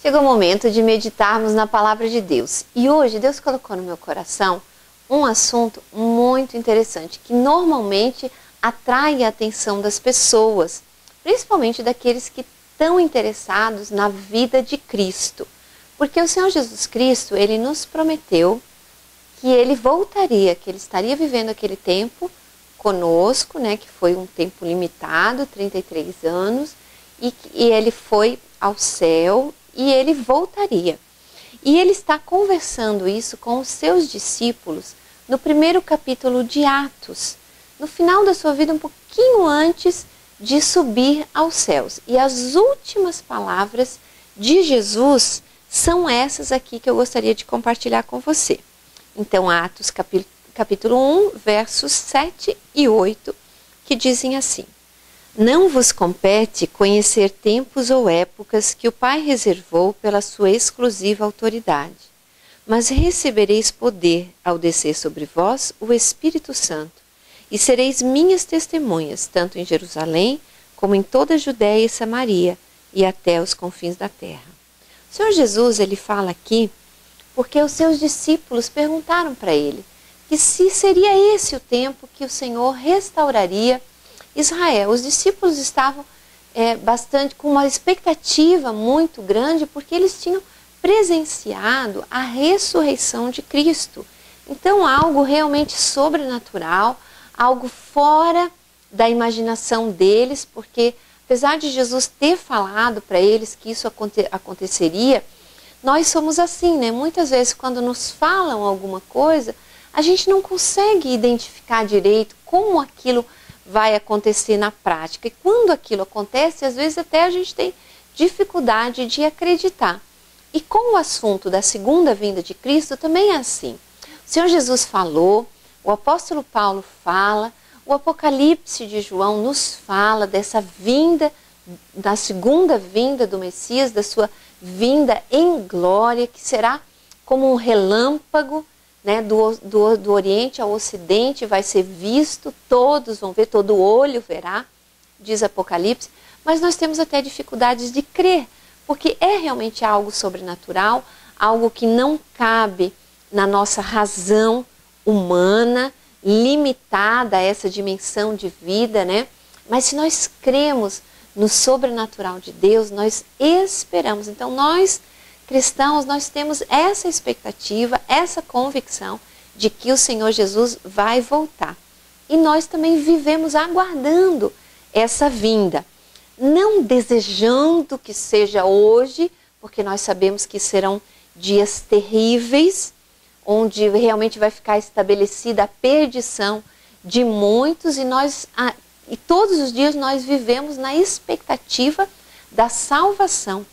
Chegou o momento de meditarmos na palavra de Deus. E hoje Deus colocou no meu coração um assunto muito interessante, que normalmente atrai a atenção das pessoas, principalmente daqueles que estão interessados na vida de Cristo. Porque o Senhor Jesus Cristo, Ele nos prometeu que Ele voltaria, que Ele estaria vivendo aquele tempo conosco, né, que foi um tempo limitado, 33 anos, e Ele foi ao céu e Ele voltaria. E Ele está conversando isso com os seus discípulos no primeiro capítulo de Atos, no final da sua vida, um pouquinho antes de subir aos céus. E as últimas palavras de Jesus são essas aqui que eu gostaria de compartilhar com você. Então, Atos capítulo 1, versos 7 e 8, que dizem assim: Não vos compete conhecer tempos ou épocas que o Pai reservou pela sua exclusiva autoridade, mas recebereis poder ao descer sobre vós o Espírito Santo, e sereis minhas testemunhas, tanto em Jerusalém, como em toda a Judéia e Samaria, e até os confins da terra. O Senhor Jesus, ele fala aqui, porque os seus discípulos perguntaram para ele, que se seria esse o tempo que o Senhor restauraria Israel. Os discípulos estavam com uma expectativa muito grande, porque eles tinham presenciado a ressurreição de Cristo. Então, algo realmente sobrenatural, algo fora da imaginação deles, porque apesar de Jesus ter falado para eles que isso aconteceria, nós somos assim, né? Muitas vezes quando nos falam alguma coisa, a gente não consegue identificar direito como aquilo vai acontecer na prática. E quando aquilo acontece, às vezes até a gente tem dificuldade de acreditar. E com o assunto da segunda vinda de Cristo também é assim. O Senhor Jesus falou, o apóstolo Paulo fala, o Apocalipse de João nos fala dessa vinda, da segunda vinda do Messias, da sua vinda em glória, que será como um relâmpago, né, do Oriente ao Ocidente, vai ser visto, todos vão ver, todo olho verá, diz Apocalipse, mas nós temos até dificuldades de crer, porque é realmente algo sobrenatural, algo que não cabe na nossa razão humana, limitada a essa dimensão de vida, né? Mas se nós cremos no sobrenatural de Deus, nós esperamos. Então nós, cristãos, nós temos essa expectativa, essa convicção de que o Senhor Jesus vai voltar. E nós também vivemos aguardando essa vinda. Não desejando que seja hoje, porque nós sabemos que serão dias terríveis, onde realmente vai ficar estabelecida a perdição de muitos, e todos os dias nós vivemos na expectativa da salvação,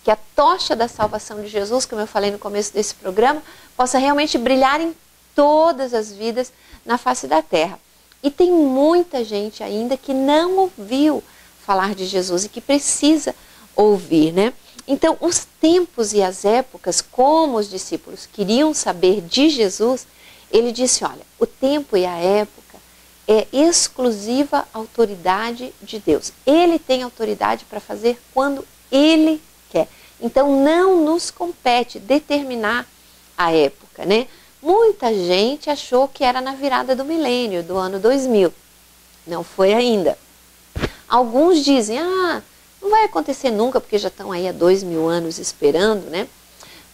que a tocha da salvação de Jesus, como eu falei no começo desse programa, possa realmente brilhar em todas as vidas na face da terra. E tem muita gente ainda que não ouviu falar de Jesus e que precisa ouvir, né? Então, os tempos e as épocas, como os discípulos queriam saber de Jesus, ele disse, olha, o tempo e a época é exclusiva autoridade de Deus. Ele tem autoridade para fazer quando ele quer. Então, não nos compete determinar a época, né? Muita gente achou que era na virada do milênio, do ano 2000. Não foi ainda. Alguns dizem, não vai acontecer nunca, porque já estão aí há 2000 anos esperando, né?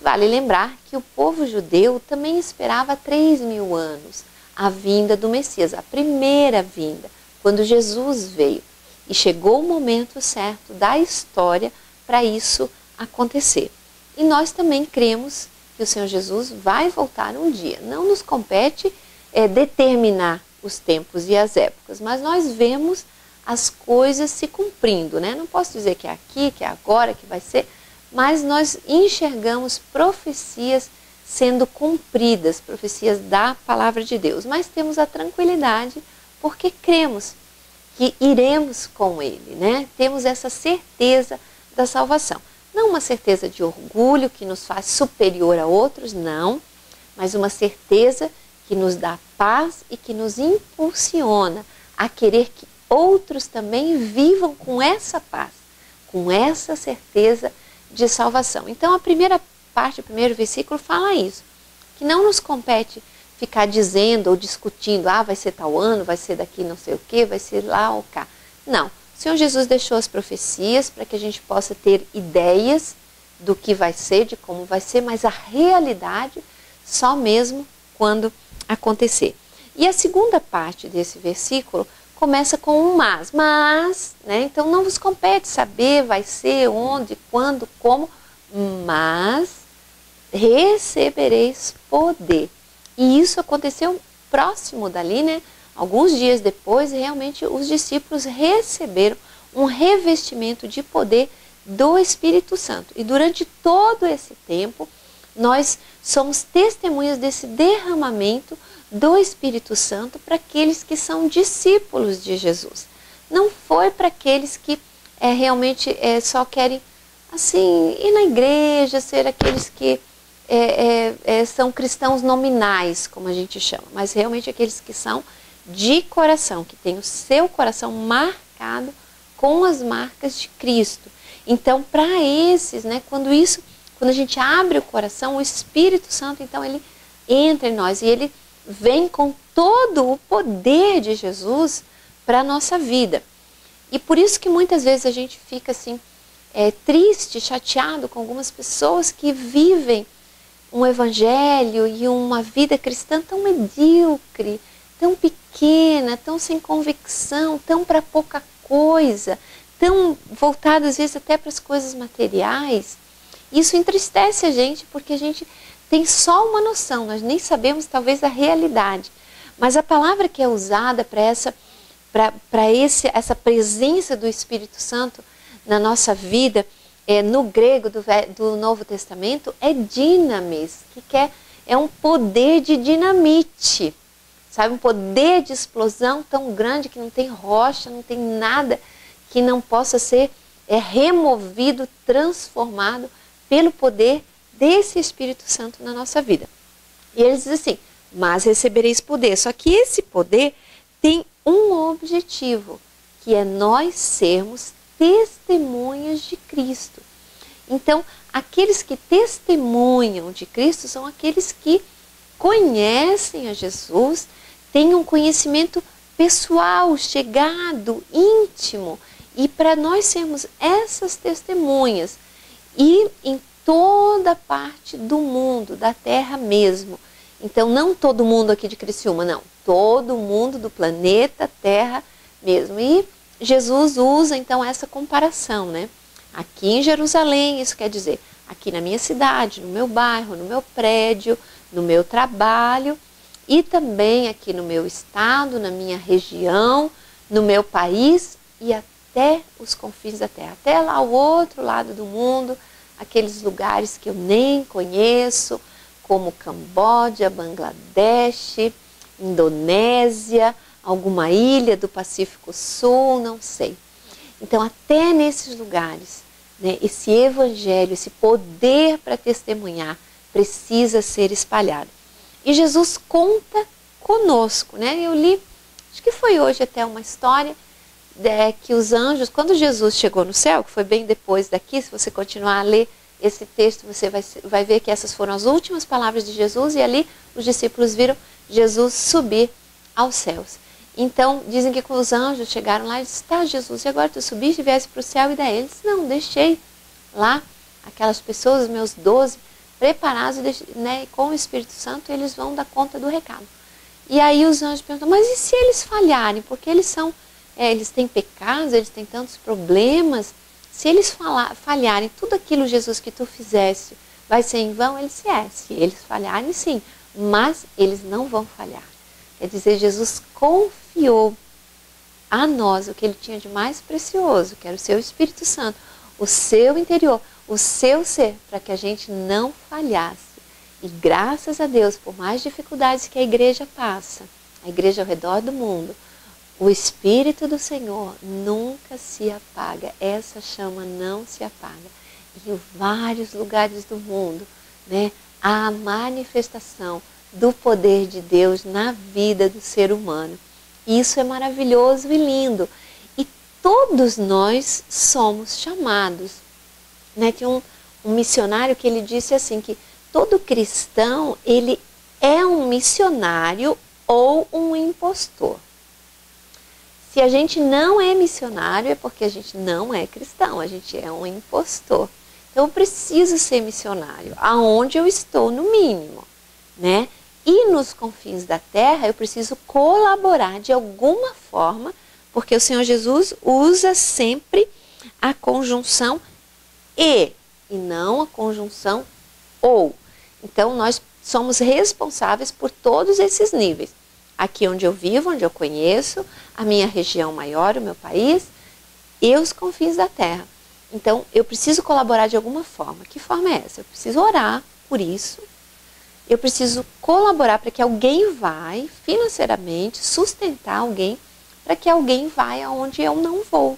Vale lembrar que o povo judeu também esperava 3000 anos a vinda do Messias, a primeira vinda, quando Jesus veio. E chegou o momento certo da história para isso acontecer. E nós também cremos que o Senhor Jesus vai voltar um dia. Não nos compete determinar os tempos e as épocas, mas nós vemos as coisas se cumprindo, né? Não posso dizer que é aqui, que é agora, que vai ser, mas nós enxergamos profecias sendo cumpridas, profecias da palavra de Deus. Mas temos a tranquilidade porque cremos que iremos com Ele, né? Temos essa certeza da salvação. Não uma certeza de orgulho que nos faz superior a outros, não, mas uma certeza que nos dá paz e que nos impulsiona a querer que outros também vivam com essa paz, com essa certeza de salvação. Então a primeira parte, o primeiro versículo fala isso, que não nos compete ficar dizendo ou discutindo, vai ser tal ano, vai ser daqui não sei o que, vai ser lá ou cá. Não, o Senhor Jesus deixou as profecias para que a gente possa ter ideias do que vai ser, de como vai ser, mas a realidade só mesmo quando acontecer. E a segunda parte desse versículo começa com um mas, né? Então não vos compete saber, vai ser, onde, quando, como, mas recebereis poder. E isso aconteceu próximo dali, né? Alguns dias depois, realmente os discípulos receberam um revestimento de poder do Espírito Santo. E durante todo esse tempo, nós somos testemunhas desse derramamento do Espírito Santo para aqueles que são discípulos de Jesus. Não foi para aqueles que realmente só querem assim ir na igreja, ser aqueles que são cristãos nominais, como a gente chama, mas realmente aqueles que são de coração, que têm o seu coração marcado com as marcas de Cristo. Então, para esses, né, quando a gente abre o coração, o Espírito Santo, então ele entra em nós e ele vem com todo o poder de Jesus para a nossa vida. E por isso que muitas vezes a gente fica assim, triste, chateado com algumas pessoas que vivem um evangelho e uma vida cristã tão medíocre, tão pequena, tão sem convicção, tão para pouca coisa, tão voltada às vezes até para as coisas materiais. Isso entristece a gente porque a gente tem só uma noção, nós nem sabemos talvez a realidade. Mas a palavra que é usada para essa presença do Espírito Santo na nossa vida, no grego do Novo Testamento, é dinamis, que é um poder de dinamite, sabe? Um poder de explosão tão grande que não tem rocha, não tem nada que não possa ser removido, transformado pelo poder desse Espírito Santo na nossa vida. E ele diz assim, mas recebereis poder. Só que esse poder tem um objetivo, que é nós sermos testemunhas de Cristo. Então, aqueles que testemunham de Cristo são aqueles que conhecem a Jesus, têm um conhecimento pessoal, chegado, íntimo. E para nós sermos essas testemunhas, e em toda parte do mundo, da terra mesmo. Então, não todo mundo aqui de Criciúma, não. Todo mundo do planeta Terra mesmo. E Jesus usa, então, essa comparação, né? Aqui em Jerusalém, isso quer dizer, aqui na minha cidade, no meu bairro, no meu prédio, no meu trabalho, e também aqui no meu estado, na minha região, no meu país e até os confins da terra. Até lá ao outro lado do mundo, aqueles lugares que eu nem conheço, como Camboja, Bangladesh, Indonésia, alguma ilha do Pacífico Sul, não sei. Então, até nesses lugares, né, esse evangelho, esse poder para testemunhar, precisa ser espalhado. E Jesus conta conosco, né? Eu li, acho que foi hoje até uma história, que os anjos, quando Jesus chegou no céu, que foi bem depois daqui, se você continuar a ler esse texto, você vai ver que essas foram as últimas palavras de Jesus, e ali os discípulos viram Jesus subir aos céus. Então, dizem que quando os anjos chegaram lá, eles disseram, tá, Jesus, e agora tu subiste e viesse para o céu, e daí? Eles disseram, não, deixei lá aquelas pessoas, os meus 12, preparados, né, com o Espírito Santo, eles vão dar conta do recado. E aí os anjos perguntam, mas e se eles falharem? Porque eles eles têm pecados, eles têm tantos problemas. Se eles falharem, tudo aquilo, Jesus, que tu fizeste, vai ser em vão? Ele disse, se eles falharem, sim, mas eles não vão falhar. Quer dizer, Jesus confiou a nós o que ele tinha de mais precioso, que era o seu Espírito Santo, o seu interior, o seu ser, para que a gente não falhasse. E graças a Deus, por mais dificuldades que a igreja passa, a igreja ao redor do mundo, o Espírito do Senhor nunca se apaga, essa chama não se apaga. E em vários lugares do mundo, né, há a manifestação do poder de Deus na vida do ser humano. E isso é maravilhoso e lindo. E todos nós somos chamados. Né? Tinha um missionário que ele disse assim, que todo cristão, ele é um missionário ou um impostor. Se a gente não é missionário, é porque a gente não é cristão, a gente é um impostor. Então, eu preciso ser missionário, aonde eu estou, no mínimo, né? E nos confins da terra, eu preciso colaborar de alguma forma, porque o Senhor Jesus usa sempre a conjunção e não a conjunção ou. Então, nós somos responsáveis por todos esses níveis. Aqui onde eu vivo, onde eu conheço, a minha região maior, o meu país e os confins da terra. Então, eu preciso colaborar de alguma forma. Que forma é essa? Eu preciso orar por isso. Eu preciso colaborar para que alguém vai financeiramente sustentar alguém, para que alguém vá aonde eu não vou.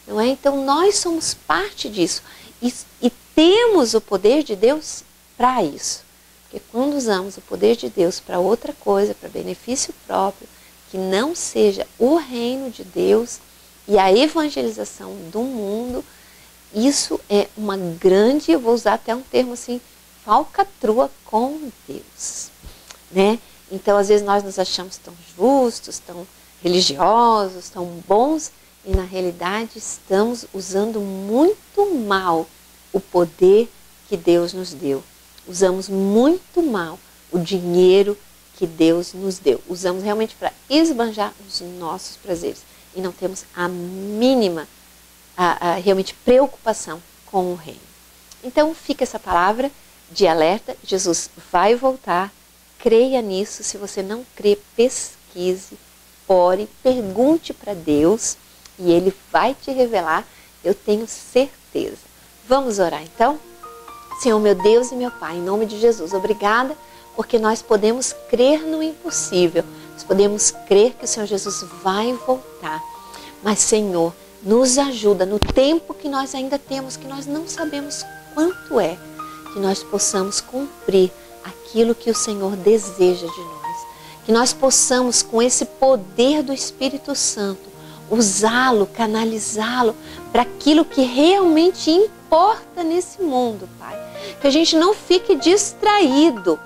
Não é? Então, nós somos parte disso. E temos o poder de Deus para isso. Porque quando usamos o poder de Deus para outra coisa, para benefício próprio, que não seja o reino de Deus e a evangelização do mundo, isso é uma grande, eu vou usar até um termo assim, falcatrua com Deus, né? Então, às vezes nós nos achamos tão justos, tão religiosos, tão bons, e na realidade estamos usando muito mal o poder que Deus nos deu. Usamos muito mal o dinheiro que Deus nos deu. Usamos realmente para esbanjar os nossos prazeres. E não temos a mínima, realmente, preocupação com o reino. Então, fica essa palavra de alerta. Jesus vai voltar. Creia nisso. Se você não crê, pesquise, ore, pergunte para Deus. E Ele vai te revelar. Eu tenho certeza. Vamos orar, então? Senhor, meu Deus e meu Pai, em nome de Jesus, obrigada, porque nós podemos crer no impossível, nós podemos crer que o Senhor Jesus vai voltar. Mas, Senhor, nos ajuda no tempo que nós ainda temos, que nós não sabemos quanto é, que nós possamos cumprir aquilo que o Senhor deseja de nós. Que nós possamos, com esse poder do Espírito Santo, usá-lo, canalizá-lo para aquilo que realmente importa nesse mundo, Pai. Que a gente não fique distraído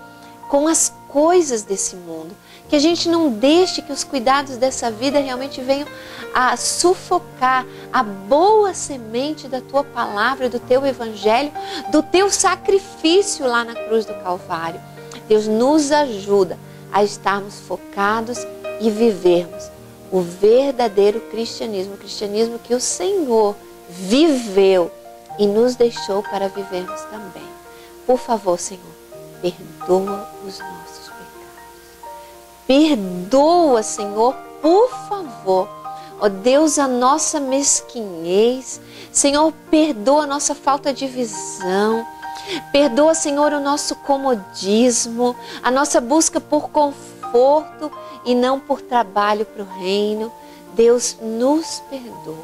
com as coisas desse mundo. Que a gente não deixe que os cuidados dessa vida realmente venham a sufocar a boa semente da Tua palavra, do Teu Evangelho, do Teu sacrifício lá na cruz do Calvário. Deus, nos ajuda a estarmos focados e vivermos o verdadeiro cristianismo, o cristianismo que o Senhor viveu e nos deixou para vivermos também. Por favor, Senhor, perdoa os nossos pecados. Perdoa, Senhor, por favor. Ó Deus, a nossa mesquinhez. Senhor, perdoa a nossa falta de visão. Perdoa, Senhor, o nosso comodismo, a nossa busca por conforto e não por trabalho para o reino. Deus, nos perdoa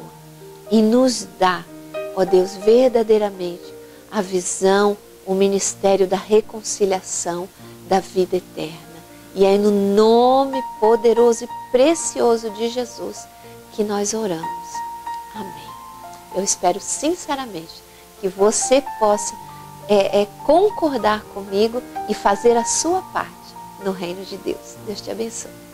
e nos dá, ó Deus, verdadeiramente a visão, o ministério da reconciliação da vida eterna. E é no nome poderoso e precioso de Jesus que nós oramos. Amém. Eu espero sinceramente que você possa concordar comigo e fazer a sua parte no reino de Deus. Deus te abençoe.